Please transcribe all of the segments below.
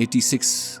86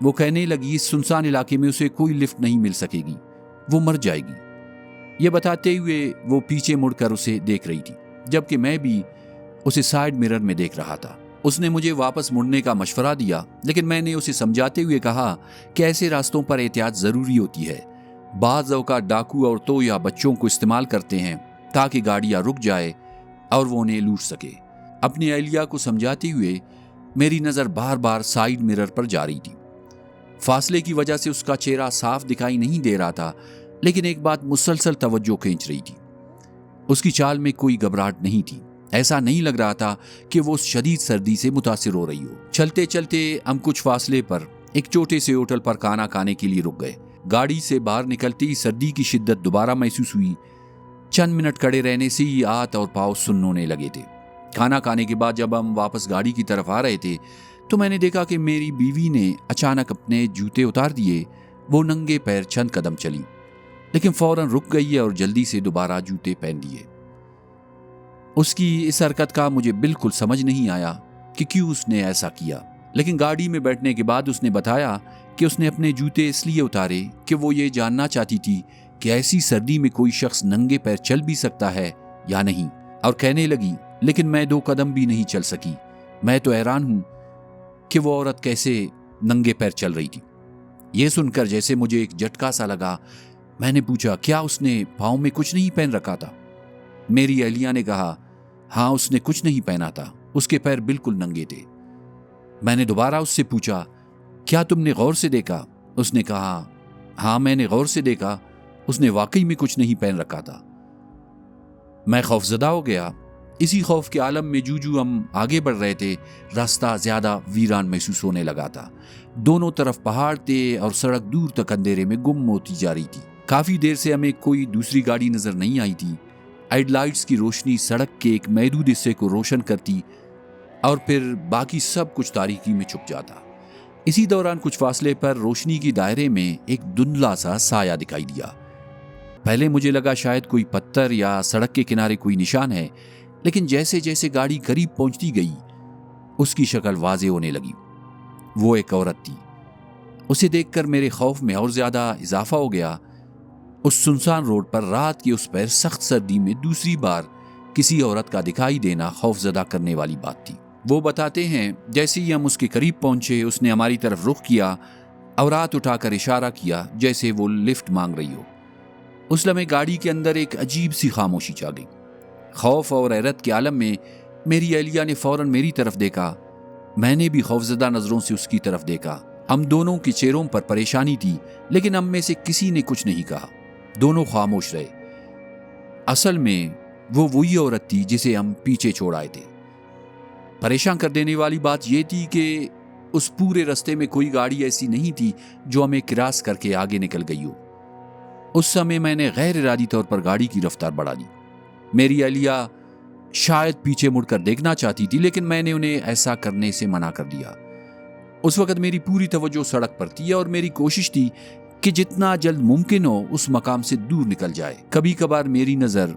وہ کہنے لگی اس سنسان علاقے میں اسے کوئی لفٹ نہیں مل سکے گی، وہ مر جائے گی۔ یہ بتاتے ہوئے وہ پیچھے مڑ کر اسے دیکھ رہی تھی، جبکہ میں بھی اسے سائیڈ مرر میں دیکھ رہا تھا۔ اس نے مجھے واپس مڑنے کا مشورہ دیا، لیکن میں نے اسے سمجھاتے ہوئے کہا کہ ایسے راستوں پر احتیاط ضروری ہوتی ہے۔ بعض اوقات ڈاکو عورتوں یا بچوں کو استعمال کرتے ہیں تاکہ گاڑیاں رک جائے اور وہ انہیں لوٹ سکے۔ اپنی اہلیہ کو سمجھاتے ہوئے میری نظر بار بار سائیڈ مرر پر جا رہی تھی۔ فاصلے کی وجہ سے اس کا چہرہ صاف دکھائی نہیں دے رہا تھا، لیکن ایک بات مسلسل توجہ کھینچ رہی تھی۔ اس کی چال میں کوئی گھبراہٹ نہیں تھی، ایسا نہیں لگ رہا تھا کہ وہ شدید سردی سے متاثر ہو رہی ہو۔ چلتے چلتے ہم کچھ فاصلے پر ایک چھوٹے سے ہوٹل پر کھانا کھانے کے لیے رک گئے۔ گاڑی سے باہر نکلتے ہی سردی کی شدت دوبارہ محسوس ہوئی۔ چند منٹ کھڑے رہنے سے ہی ہاتھ اور پاؤں سن ہونے لگے تھے۔ کھانا کھانے کے بعد جب ہم واپس گاڑی کی طرف آ رہے تھے تو میں نے دیکھا کہ میری بیوی نے اچانک اپنے جوتے اتار دیے۔ وہ ننگے پیر چند قدم چلی، لیکن فوراً رک گئی اور جلدی سے دوبارہ جوتے پہن لیے۔ اس کی اس حرکت کا مجھے بالکل سمجھ نہیں آیا کہ کیوں اس نے ایسا کیا، لیکن گاڑی میں بیٹھنے کے بعد اس نے بتایا کہ اس نے اپنے جوتے اس لیے اتارے کہ وہ یہ جاننا چاہتی تھی کہ ایسی سردی میں کوئی شخص ننگے پیر چل بھی سکتا ہے یا نہیں، اور کہنے لگی لیکن میں 2 قدم بھی نہیں چل سکی۔ میں تو حیران ہوں کہ وہ عورت کیسے ننگے پیر چل رہی تھی۔ یہ سن کر جیسے مجھے ایک جھٹکا سا لگا۔ میں نے پوچھا کیا اس نے پاؤں میں کچھ نہیں پہن رکھا تھا؟ میری اہلیہ نے کہا ہاں اس نے کچھ نہیں پہنا تھا، اس کے پیر بالکل ننگے تھے۔ میں نے دوبارہ اس سے پوچھا کیا تم نے غور سے دیکھا؟ اس نے کہا ہاں میں نے غور سے دیکھا، اس نے واقعی میں کچھ نہیں پہن رکھا تھا۔ میں خوفزدہ ہو گیا۔ اسی خوف کے عالم میں جو ہم آگے بڑھ رہے تھے، راستہ زیادہ ویران محسوس ہونے لگا تھا۔ دونوں طرف پہاڑ تھے اور سڑک دور تک اندھیرے میں گم ہوتی جا رہی تھی۔ کافی دیر سے ہمیں کوئی دوسری گاڑی نظر نہیں آئی تھی۔ ہیڈ لائٹس کی روشنی سڑک کے ایک محدود حصے کو روشن کرتی اور پھر باقی سب کچھ تاریکی میں چھپ جاتا۔ اسی دوران کچھ فاصلے پر روشنی کی دائرے میں ایک دھندلا سا سایہ دکھائی دیا۔ پہلے مجھے لگا شاید کوئی پتھر یا سڑک کے کنارے کوئی نشان ہے، لیکن جیسے جیسے گاڑی قریب پہنچتی گئی اس کی شکل واضح ہونے لگی۔ وہ ایک عورت تھی۔ اسے دیکھ کر میرے خوف میں اور زیادہ اضافہ ہو گیا۔ اس سنسان روڈ پر رات کی اس پیر سخت سردی میں دوسری بار کسی عورت کا دکھائی دینا خوف زدہ کرنے والی بات تھی۔ وہ بتاتے ہیں جیسے ہی ہم اس کے قریب پہنچے اس نے ہماری طرف رخ کیا اور ہاتھ اٹھا کر اشارہ کیا جیسے وہ لفٹ مانگ رہی ہو۔ اس لمحے گاڑی کے اندر ایک عجیب سی خاموشی چھا گئی۔ خوف اور حیرت کے عالم میں میری اہلیہ نے فوراً میری طرف دیکھا۔ میں نے بھی خوفزدہ نظروں سے اس کی طرف دیکھا۔ ہم دونوں کے چہروں پر پریشانی تھی، لیکن ہم میں سے کسی نے کچھ نہیں کہا۔ دونوں خاموش رہے۔ اصل میں وہ وہی عورت تھی جسے ہم پیچھے چھوڑ آئے تھے۔ پریشان کر دینے والی بات یہ تھی کہ اس پورے رستے میں کوئی گاڑی ایسی نہیں تھی جو ہمیں کراس کر کے آگے نکل گئی ہو۔ اس سمے میں نے غیر ارادی طور پر گاڑی کی رفتار بڑھا دی۔ میری اہلیہ شاید پیچھے مڑ کر دیکھنا چاہتی تھی، لیکن میں نے انہیں ایسا کرنے سے منع کر دیا۔ اس وقت میری پوری توجہ سڑک پر تھی اور میری کوشش تھی کہ جتنا جلد ممکن ہو اس مقام سے دور نکل جائے۔ کبھی کبھار میری نظر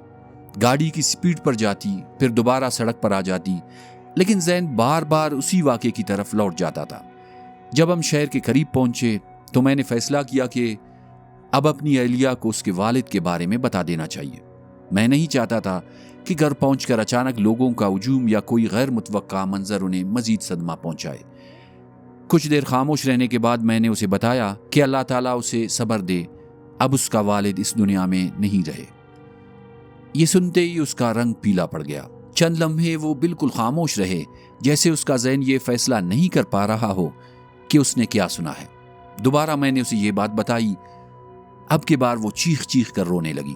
گاڑی کی سپیڈ پر جاتی، پھر دوبارہ سڑک پر آ جاتی، لیکن ذہن بار بار اسی واقعے کی طرف لوٹ جاتا تھا۔ جب ہم شہر کے قریب پہنچے تو میں نے فیصلہ کیا کہ اب اپنی اہلیہ کو اس کے والد کے بارے میں بتا دینا چاہیے۔ میں نہیں چاہتا تھا کہ گھر پہنچ کر اچانک لوگوں کا ہجوم یا کوئی غیر متوقع منظر انہیں مزید صدمہ پہنچائے۔ کچھ دیر خاموش رہنے کے بعد میں نے اسے بتایا کہ اللہ تعالیٰ اسے صبر دے، اب اس کا والد اس دنیا میں نہیں رہے۔ یہ سنتے ہی اس کا رنگ پیلا پڑ گیا۔ چند لمحے وہ بالکل خاموش رہے، جیسے اس کا ذہن یہ فیصلہ نہیں کر پا رہا ہو کہ اس نے کیا سنا ہے۔ دوبارہ میں نے اسے یہ بات بتائی۔ اب کی بار وہ چیخ چیخ کر رونے لگی۔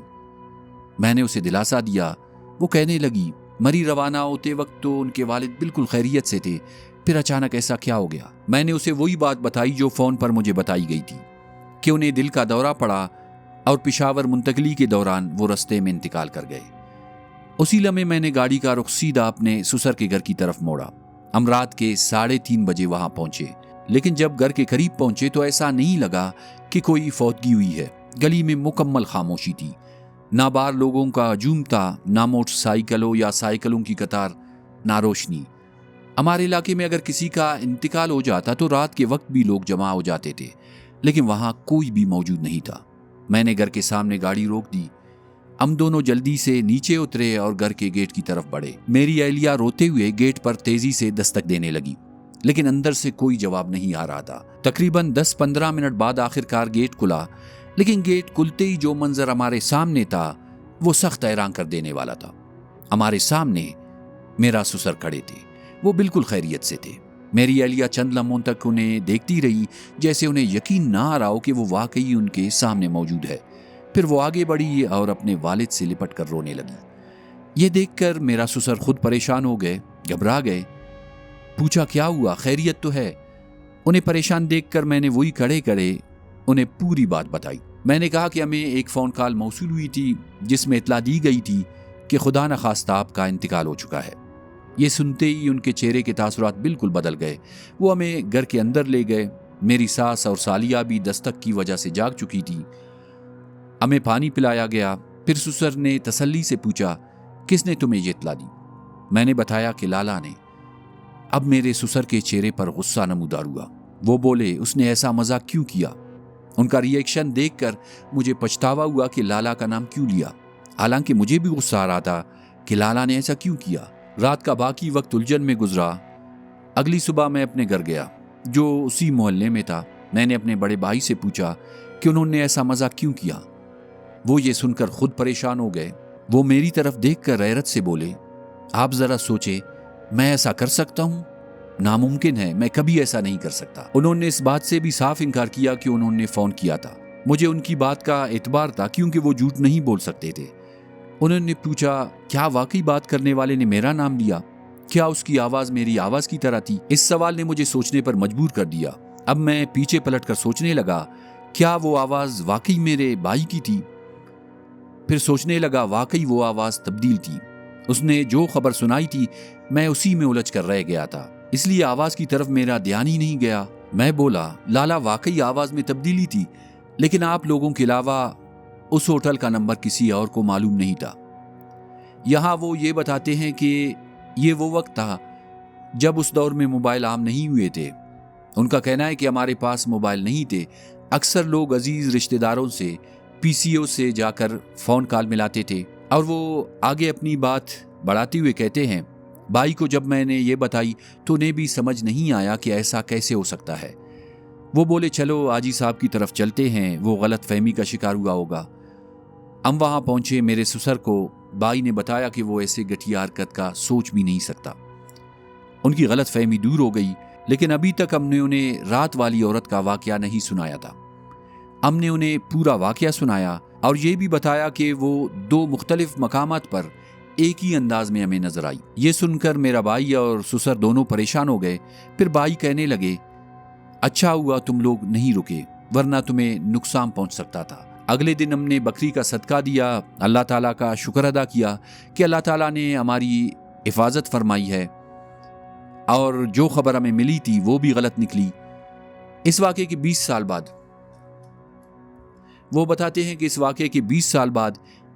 میں نے اسے دلاسا دیا۔ وہ کہنے لگی مری روانہ ہوتے وقت تو ان کے والد بالکل خیریت سے تھے، پھر اچانک ایسا کیا ہو گیا؟ میں نے اسے وہی بات بتائی جو فون پر مجھے بتائی گئی تھی، کہ انہیں دل کا دورہ پڑا اور پشاور منتقلی کے دوران وہ رستے میں انتقال کر گئے۔ اسی لمحے میں نے گاڑی کا رخ سیدھا اپنے سسر کے گھر کی طرف موڑا۔ ہم رات کے 3:30 بجے وہاں پہنچے، لیکن جب گھر کے قریب پہنچے تو ایسا نہیں لگا کہ کوئی فوتگی ہوئی ہے۔ گلی میں مکمل خاموشی تھی، نہ باہر لوگوں کا ہجوم تھا، نہ موٹر سائیکلوں یا سائیکلوں کی قطار، نہ روشنی۔ ہمارے علاقے میں اگر کسی کا انتقال ہو جاتا تو رات کے وقت بھی لوگ جمع ہو جاتے تھے، لیکن وہاں کوئی بھی موجود نہیں تھا۔ میں نے گھر کے سامنے گاڑی روک دی۔ ہم دونوں جلدی سے نیچے اترے اور گھر کے گیٹ کی طرف بڑھے۔ میری اہلیہ روتے ہوئے گیٹ پر تیزی سے دستک دینے لگی، لیکن اندر سے کوئی جواب نہیں آ رہا تھا۔ تقریباً 10-15 منٹ بعد آخرکار گیٹ کھلا، لیکن گیٹ کھلتے ہی جو منظر ہمارے سامنے تھا وہ سخت حیران کر دینے والا تھا۔ ہمارے سامنے میرا سسر کھڑے تھے۔ وہ بالکل خیریت سے تھے۔ میری اہلیہ چند لمحوں تک انہیں دیکھتی رہی، جیسے انہیں یقین نہ آ رہا ہو کہ وہ واقعی ان کے سامنے موجود ہے۔ پھر وہ آگے بڑھی اور اپنے والد سے لپٹ کر رونے لگی۔ یہ دیکھ کر میرا سسر خود پریشان ہو گئے، گھبرا گئے۔ پوچھا کیا ہوا، خیریت تو ہے؟ انہیں پریشان دیکھ کر میں نے وہی کھڑے کھڑے انہیں پوری بات بتائی۔ میں نے کہا کہ ہمیں ایک فون کال موصول ہوئی تھی جس میں اطلاع دی گئی تھی کہ خدا نخواستہ آپ کا انتقال ہو چکا ہے۔ یہ سنتے ہی ان کے چہرے کے تاثرات بالکل بدل گئے۔ وہ ہمیں گھر کے اندر لے گئے۔ میری ساس اور سالیہ بھی دستک کی وجہ سے جاگ چکی تھی۔ ہمیں پانی پلایا گیا۔ پھر سسر نے تسلی سے پوچھا کس نے تمہیں یہ اطلاع دی؟ میں نے بتایا کہ لالا نے۔ اب میرے سسر کے چہرے پر غصہ نمودار ہوا۔ وہ بولے اس نے ایسا مزاق کیوں کیا؟ ان کا ری ایکشن دیکھ کر مجھے پچھتاوا ہوا کہ لالا کا نام کیوں لیا، حالانکہ مجھے بھی غصہ آ رہا تھا کہ لالا نے ایسا کیوں کیا۔ رات کا باقی وقت الجھن میں گزرا۔ اگلی صبح میں اپنے گھر گیا جو اسی محلے میں تھا۔ میں نے اپنے بڑے بھائی سے پوچھا کہ انہوں نے ایسا مزاق کیوں کیا۔ وہ یہ سن کر خود پریشان ہو گئے۔ وہ میری طرف دیکھ کر حیرت سے بولے آپ ذرا سوچے، میں ایسا کر سکتا ہوں؟ ناممکن ہے، میں کبھی ایسا نہیں کر سکتا۔ انہوں نے اس بات سے بھی صاف انکار کیا کہ انہوں نے فون کیا تھا۔ مجھے ان کی بات کا اعتبار تھا کیونکہ وہ جھوٹ نہیں بول سکتے تھے۔ انہوں نے پوچھا کیا واقعی بات کرنے والے نے میرا نام لیا؟ کیا اس کی آواز میری آواز کی طرح تھی؟ اس سوال نے مجھے سوچنے پر مجبور کر دیا۔ اب میں پیچھے پلٹ کر سوچنے لگا کیا وہ آواز واقعی میرے بھائی کی تھی؟ پھر سوچنے لگا واقعی وہ آواز تبدیل تھی۔ اس نے جو خبر سنائی تھی میں اسی میں الجھ کر رہ گیا تھا، اس لیے آواز کی طرف میرا دھیان ہی نہیں گیا۔ میں بولا لالا واقعی آواز میں تبدیلی تھی، لیکن آپ لوگوں کے علاوہ اس ہوٹل کا نمبر کسی اور کو معلوم نہیں تھا۔ یہاں وہ یہ بتاتے ہیں کہ یہ وہ وقت تھا جب اس دور میں موبائل عام نہیں ہوئے تھے۔ ان کا کہنا ہے کہ ہمارے پاس موبائل نہیں تھے۔ اکثر لوگ عزیز رشتہ داروں سے پی سی او سے جا کر فون کال ملاتے تھے۔ اور وہ آگے اپنی بات بڑھاتے ہوئے کہتے ہیں بھائی کو جب میں نے یہ بتائی تو انہیں بھی سمجھ نہیں آیا کہ ایسا کیسے ہو سکتا ہے۔ وہ بولے چلو حاجی صاحب کی طرف چلتے ہیں، وہ غلط فہمی کا شکار ہوا ہوگا۔ ہم وہاں پہنچے۔ میرے سسر کو بھائی نے بتایا کہ وہ ایسے گٹھیا حرکت کا سوچ بھی نہیں سکتا۔ ان کی غلط فہمی دور ہو گئی، لیکن ابھی تک ہم نے انہیں رات والی عورت کا واقعہ نہیں سنایا تھا۔ ہم نے انہیں پورا واقعہ سنایا اور یہ بھی بتایا کہ وہ 2 مختلف مقامات پر ایک ہی انداز میں ہمیں نظر آئی۔ یہ سن کر میرا بھائی اور سسر دونوں پریشان ہو گئے۔ پھر بھائی کہنے لگے اچھا ہوا تم لوگ نہیں رکے، ورنہ تمہیں نقصان پہنچ سکتا تھا۔ اگلے دن ہم نے بکری کا صدقہ دیا، اللہ تعالیٰ کا شکر ادا کیا کہ اللہ تعالیٰ نے ہماری حفاظت فرمائی ہے، اور جو خبر ہمیں ملی تھی وہ بھی غلط نکلی۔ اس واقعے کے 20 سال بعد وہ بتاتے ہیں کہ اس واقعے کے 20 سال بعد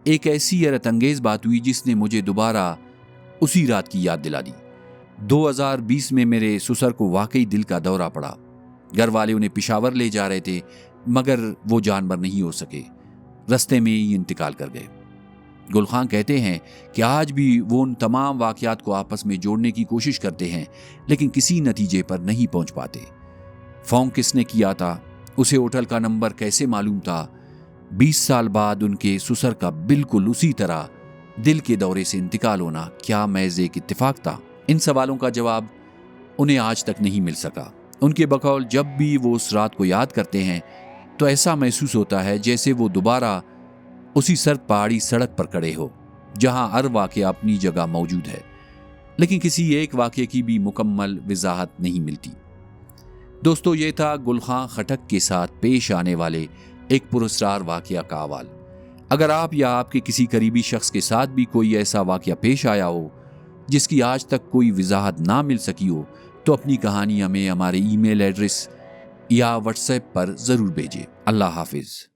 ایک ایسی حیرت انگیز بات ہوئی جس نے مجھے دوبارہ اسی رات کی یاد دلا دی۔ 2020 میں میرے سسر کو واقعی دل کا دورہ پڑا۔ گھر والے انہیں پشاور لے جا رہے تھے، مگر وہ جانور نہیں ہو سکے، رستے میں ہی انتقال کر گئے۔ گل خان کہتے ہیں کہ آج بھی وہ ان تمام واقعات کو آپس میں جوڑنے کی کوشش کرتے ہیں، لیکن کسی نتیجے پر نہیں پہنچ پاتے۔ فون کس نے کیا تھا؟ اسے ہوٹل کا نمبر کیسے معلوم تھا؟ 20 سال بعد ان کے سسر کا بالکل اسی طرح دل کے دورے سے انتقال ہونا کیا محض ایک اتفاق تھا؟ ان سوالوں کا جواب انہیں آج تک نہیں مل سکا۔ ان کے بقول جب بھی وہ اس رات کو یاد کرتے ہیں تو ایسا محسوس ہوتا ہے جیسے وہ دوبارہ اسی سرد پہاڑی سڑک پر کھڑے ہو جہاں ہر واقعہ اپنی جگہ موجود ہے، لیکن کسی ایک واقعے کی بھی مکمل وضاحت نہیں ملتی۔ دوستو، یہ تھا گل خان خٹک کے ساتھ پیش آنے والے ایک پراسرار واقعہ کا احوال۔ اگر آپ یا آپ کے کسی قریبی شخص کے ساتھ بھی کوئی ایسا واقعہ پیش آیا ہو جس کی آج تک کوئی وضاحت نہ مل سکی ہو تو اپنی کہانی ہمیں ہمارے ای میل ایڈریس یا واٹس ایپ پر ضرور بھیجیں۔ اللہ حافظ۔